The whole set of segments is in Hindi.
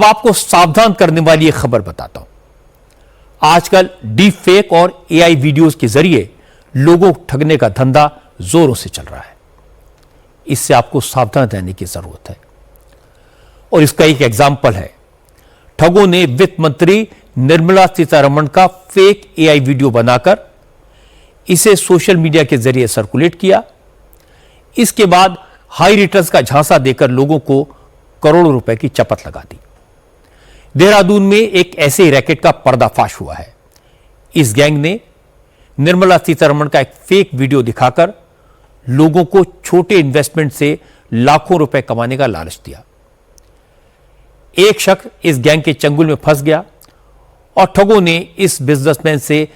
अब आपको सावधान करने वाली एक खबर बताता हूं। आजकल डीप फेक और एआई वीडियोस के जरिए लोगों को ठगने का धंधा जोरों से चल रहा है। इससे आपको सावधान रहने की जरूरत है। और इसका एक एग्जाम्पल है, ठगों ने वित्त मंत्री निर्मला सीतारमण का फेक एआई वीडियो बनाकर इसे सोशल मीडिया के जरिए सर्कुलेट किया। इसके बाद हाई रिटर्न्स का झांसा देकर लोगों को करोड़ों रुपए की चपत लगा दी। देहरादून में एक ऐसे ही रैकेट का पर्दाफाश हुआ है। इस गैंग ने निर्मला सीतारमण का एक फेक वीडियो दिखाकर लोगों को छोटे इन्वेस्टमेंट से लाखों रुपए कमाने का लालच दिया। एक शख्स इस गैंग के चंगुल में फंस गया और ठगों ने इस बिजनेसमैन से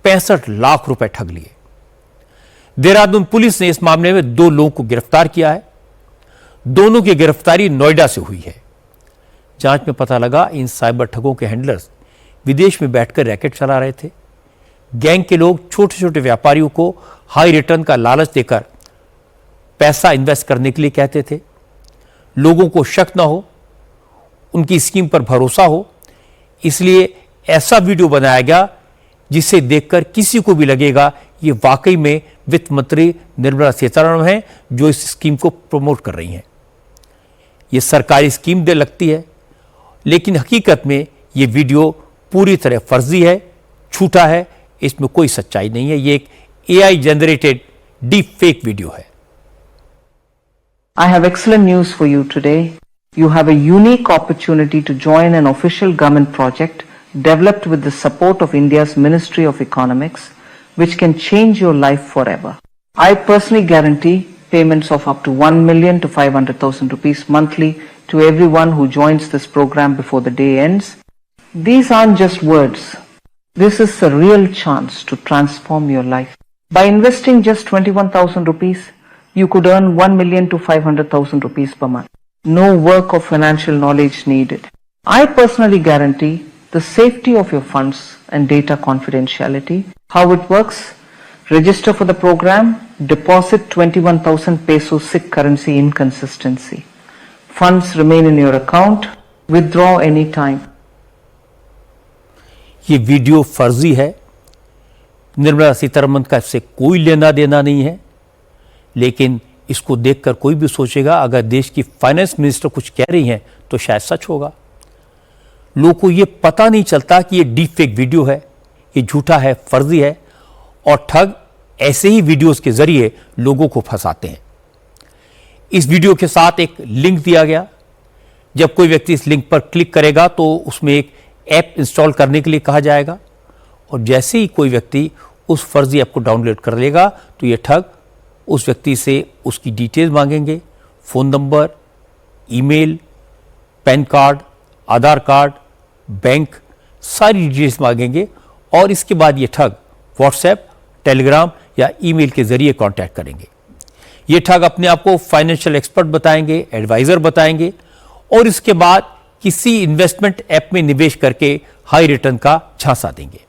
65 लाख रुपए ठग लिए। देहरादून पुलिस ने इस मामले में 2 लोगों को गिरफ्तार किया है। दोनों की गिरफ्तारी नोएडा से हुई है। जांच में पता लगा इन साइबर ठगों के हैंडलर्स विदेश में बैठकर रैकेट चला रहे थे। गैंग के लोग छोटे छोटे व्यापारियों को हाई रिटर्न का लालच देकर पैसा इन्वेस्ट करने के लिए कहते थे। लोगों को शक ना हो, उनकी स्कीम पर भरोसा हो, इसलिए ऐसा वीडियो बनाया गया जिसे देखकर किसी को भी लगेगा ये वाकई में वित्त मंत्री निर्मला सीतारमण हैं जो इस स्कीम को प्रमोट कर रही हैं। ये सरकारी स्कीम दे लगती है, लेकिन हकीकत में ये वीडियो पूरी तरह फर्जी है, झूठा है, इसमें कोई सच्चाई नहीं है। ये एक AI generated deep fake video है। I have excellent news for you today. You have a unique opportunity to join an official government project developed with the support of India's Ministry of Economics, which can change your life forever. I personally guarantee payments of up to 1 million to 500,000 rupees monthly to everyone who joins this program before the day ends. These aren't just words. This is a real chance to transform your life. By investing just 21,000 rupees, you could earn 1 million to 500,000 rupees per month. No work or financial knowledge needed. I personally guarantee the safety of your funds and data confidentiality. How it works? Register for the program, deposit 21,000 peso SIC currency inconsistency. Funds remain in your account, withdraw anytime. ये वीडियो फर्जी है। निर्मला सीतारमण का इससे कोई लेना देना नहीं है, लेकिन इसको देखकर कोई भी सोचेगा अगर देश की फाइनेंस मिनिस्टर कुछ कह रही हैं तो शायद सच होगा। लोगों को यह पता नहीं चलता कि यह डीप फेक वीडियो है, ये झूठा है, फर्जी है, और ठग ऐसे ही वीडियोस के जरिए लोगों को फंसाते हैं। इस वीडियो के साथ एक लिंक दिया गया। जब कोई व्यक्ति इस लिंक पर क्लिक करेगा तो उसमें एक ऐप इंस्टॉल करने के लिए कहा जाएगा, और जैसे ही कोई व्यक्ति उस फर्जी ऐप को डाउनलोड कर लेगा तो ये ठग उस व्यक्ति से उसकी डिटेल्स मांगेंगे, phone number, email, PAN card, Aadhaar card, bank, सारी डिटेल्स मांगेंगे, और इसके बाद ये ठग व्हाट्सएप, टेलीग्राम या ईमेल के जरिए कांटेक्ट करेंगे। ये ठग अपने आप को फाइनेंशियल एक्सपर्ट बताएंगे, एडवाइजर बताएंगे, और इसके बाद किसी इन्वेस्टमेंट ऐप में निवेश करके हाई रिटर्न का झांसा देंगे।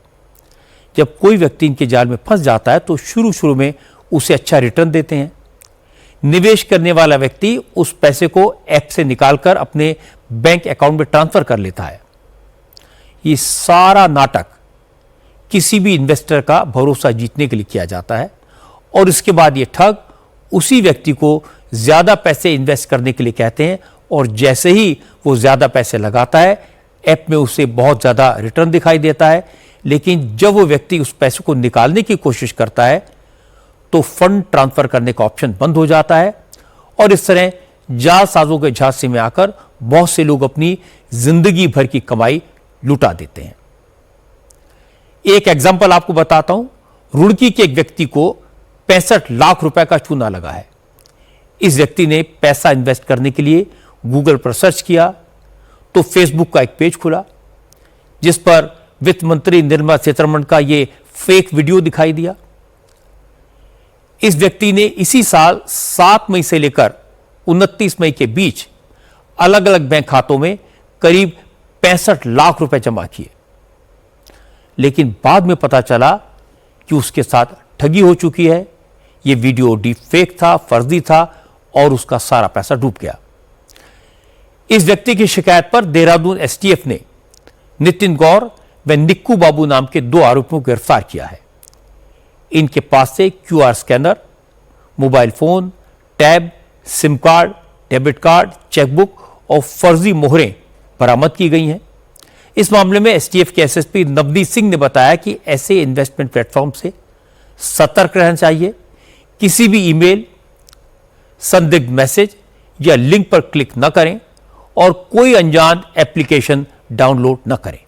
जब कोई व्यक्ति इनके जाल में फंस जाता है तो शुरू में उसे अच्छा रिटर्न देते हैं। निवेश करने वाला व्यक्ति उस पैसे को ऐप से निकालकर अपने बैंक अकाउंट में ट्रांसफर कर लेता है। ये सारा नाटक किसी भी इन्वेस्टर का भरोसा जीतने के लिए किया जाता है, और इसके बाद ये ठग उसी व्यक्ति को ज्यादा पैसे इन्वेस्ट करने के लिए कहते हैं, और जैसे ही वो ज्यादा पैसे लगाता है ऐप में उसे बहुत ज्यादा रिटर्न दिखाई देता है, लेकिन जब वो व्यक्ति उस पैसे को निकालने की कोशिश करता है तो फंड ट्रांसफर करने का ऑप्शन बंद हो जाता है, और इस तरह जालसाजों के झांसे में आकर बहुत से लोग अपनी जिंदगी भर की कमाई लुटा देते हैं। एक एग्जांपल आपको बताता हूं। रुड़की के एक व्यक्ति को 65 लाख रुपए का चूना लगा है। इस व्यक्ति ने पैसा इन्वेस्ट करने के लिए गूगल पर सर्च किया तो फेसबुक का एक पेज खुला जिस पर वित्त मंत्री निर्मला सीतारमण का यह फेक वीडियो दिखाई दिया। इस व्यक्ति ने इसी साल 7 मई से लेकर 29 मई के बीच अलग अलग बैंक खातों में करीब 65 लाख रुपए जमा किए, लेकिन बाद में पता चला कि उसके साथ ठगी हो चुकी है। यह वीडियो डीप फेक था, फर्जी था, और उसका सारा पैसा डूब गया। इस व्यक्ति की शिकायत पर देहरादून एसटीएफ ने नितिन गौर व निक्कू बाबू नाम के 2 आरोपियों को गिरफ्तार किया है। इनके पास से QR scanner, mobile phone, tab, SIM card, debit card, chequebook और फर्जी मोहरें बरामद की गई हैं। इस मामले में एसटीएफ के एसएसपी नवनीत सिंह ने बताया कि ऐसे इन्वेस्टमेंट प्लेटफॉर्म से सतर्क रहना चाहिए। किसी भी ईमेल, संदिग्ध मैसेज या लिंक पर क्लिक न करें और कोई अनजान एप्लीकेशन डाउनलोड न करें।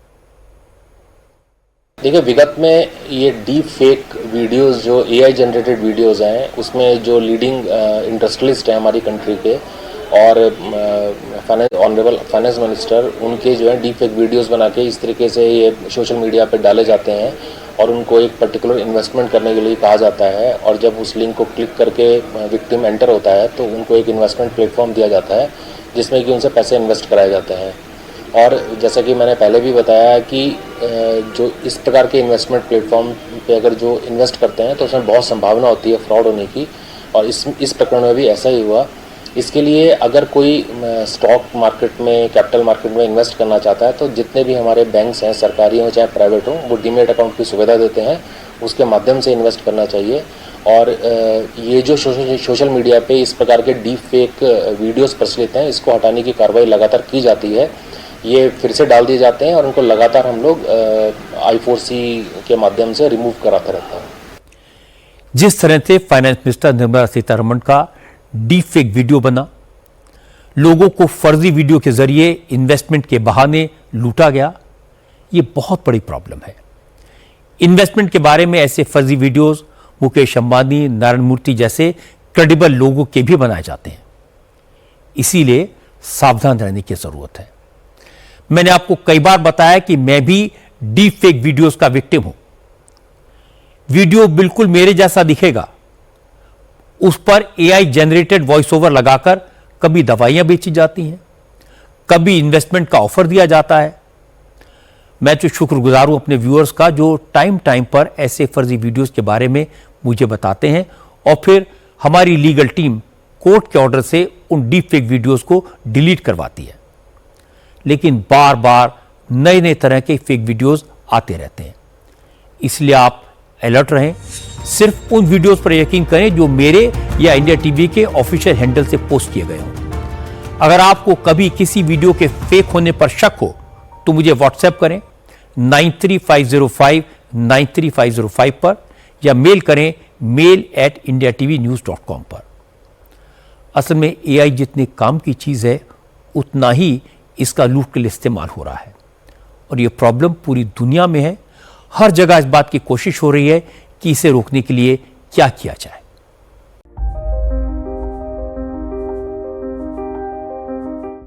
देखिए, विगत में ये डीप फेक वीडियोस जो एआई जनरेटेड वीडियोस हैं, उसमें जो लीडिंग इंडस्ट्रियलिस्ट हैं हमारी कंट्री के और ऑनरेबल फाइनेंस मिनिस्टर, उनके जो है डीप फेक वीडियोस बना के इस तरीके से ये सोशल मीडिया पे डाले जाते हैं और उनको एक पर्टिकुलर इन्वेस्टमेंट करने के लिए कहा जाता है। और जब उस लिंक को क्लिक करके विक्टिम एंटर होता है तो उनको एक इन्वेस्टमेंट प्लेटफॉर्म दिया जाता है जिसमें कि उनसे पैसे इन्वेस्ट कराए जाते हैं। और जैसा कि मैंने पहले भी बताया कि जो इस प्रकार के इन्वेस्टमेंट प्लेटफॉर्म पे अगर जो इन्वेस्ट करते हैं तो उसमें बहुत संभावना होती है फ्रॉड होने की, और इस प्रकरण में भी ऐसा ही हुआ। इसके लिए अगर कोई स्टॉक मार्केट में, कैपिटल मार्केट में इन्वेस्ट करना चाहता है तो जितने भी हमारे बैंक्स हैं, सरकारी हों चाहे प्राइवेट हों, वो डीमेट अकाउंट की सुविधा देते हैं, उसके माध्यम से इन्वेस्ट करना चाहिए। और ये जो सोशल मीडिया पे इस प्रकार के डीप फेक वीडियोस प्रचलित हैं, इसको हटाने की कार्रवाई लगातार की जाती है। ये फिर से डाल दिए जाते हैं और उनको लगातार हम लोग I4C के माध्यम से रिमूव कराते रहते हैं। जिस तरह से फाइनेंस मिनिस्टर निर्मला सीतारमण का डीप फेक वीडियो बना, लोगों को फर्जी वीडियो के जरिए इन्वेस्टमेंट के बहाने लूटा गया, ये बहुत बड़ी प्रॉब्लम है। इन्वेस्टमेंट के बारे में ऐसे फर्जी वीडियोस मुकेश अंबानी, नारायण मूर्ति जैसे क्रेडिबल लोगों के भी बनाए जाते हैं। इसीलिए सावधान रहने की जरूरत है। मैंने आपको कई बार बताया कि मैं भी डीप फेक वीडियोस का विक्टिम हूं। वीडियो बिल्कुल मेरे जैसा दिखेगा, उस पर एआई जनरेटेड वॉइस ओवर लगाकर कभी दवाइयां बेची जाती हैं, कभी इन्वेस्टमेंट का ऑफर दिया जाता है। मैं तो शुक्रगुजार हूं अपने व्यूअर्स का जो टाइम टाइम पर ऐसे फर्जी वीडियोस के बारे में मुझे बताते हैं और फिर हमारी लीगल टीम कोर्ट के ऑर्डर से उन डीप फेक वीडियोस को डिलीट करवाती है। लेकिन बार बार नए नए तरह के फेक वीडियोस आते रहते हैं, इसलिए आप अलर्ट रहें। सिर्फ उन वीडियोस पर यकीन करें जो मेरे या इंडिया टीवी के ऑफिशियल हैंडल से पोस्ट किए गए हों। अगर आपको कभी किसी वीडियो के फेक होने पर शक हो तो मुझे व्हाट्सएप करें 9350593505 पर या मेल करें mail@indiatvnews.com पर। असल में एआई जितनी काम की चीज है उतना ही इसका लूट के लिए इस्तेमाल हो रहा है और यह प्रॉब्लम पूरी दुनिया में है। हर जगह इस बात की कोशिश हो रही है कि इसे रोकने के लिए क्या किया जाए।